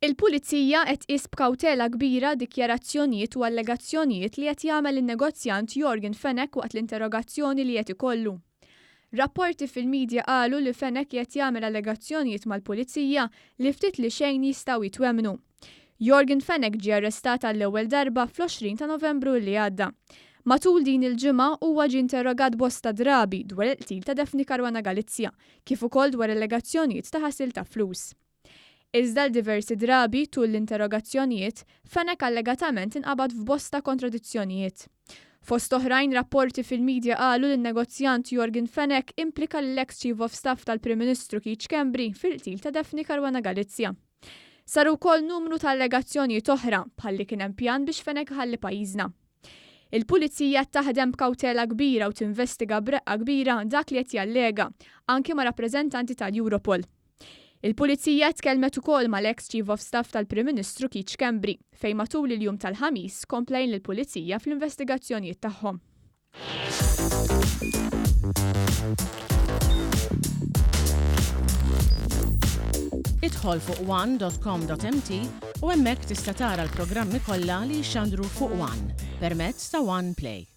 Il-Pulizija qed tqis b'kawtela kbira dikjarazzjonijiet u allegazzjonijiet li qed jagħmel in-negozjant Yorgen Fenech waqt l-interrogazzjoni li qed ikollu. Rapporti fil-midja qalu li Fenech qed jagħmel allegazzjonijiet mal-Pulizija li ftit li xejn jistgħu jitwemmnu. Yorgen Fenech ġie arrestat għall-ewwel darba fl-20 ta' Novembru li għadda. Matul din il-ġimgħa huwa ġie interrogat bosta drabi dwar il-qtil ta' Defni Karwana Galizja, kif ukoll dwar allegazzjonijiet ta' ħasil ta' flus. Iżda l-diversi drabi tul l-interrogazzjonijiet, Fenech allegatament inqabad f'bosta kontradizzjonijiet. Fost oħrajn rapporti fil-midja qalu li n-negozjant Yorgen Fenech implika l-ex Chief of Staff tal-Prim Ministru Kbira fil-qtil ta' Defni Karwana Galizja. Saru wkoll numru ta' allegazzjonijiet oħra bħalli kien hemm pjan biex Fenech ħalli pajjiżna. Il-Pulizija taħdem b'kawtela kbira u tinvestiga b'reqqa kbira dak li qed jallega, anke ma' rappreżentanti tal-Europol. Il-Pulizija tkellmet ukoll mal-ex Chief of Staff tal-Prim Ministru Kbira fejn matul il-jum tal-ħamis komplejn lill-Pulizija fl-investigazzjonijiet tagħhom. Idħol fuq one.com.mt u hemmhekk tista' tara l-programmi kollha li jxandru fuq One permezz ta' One Play.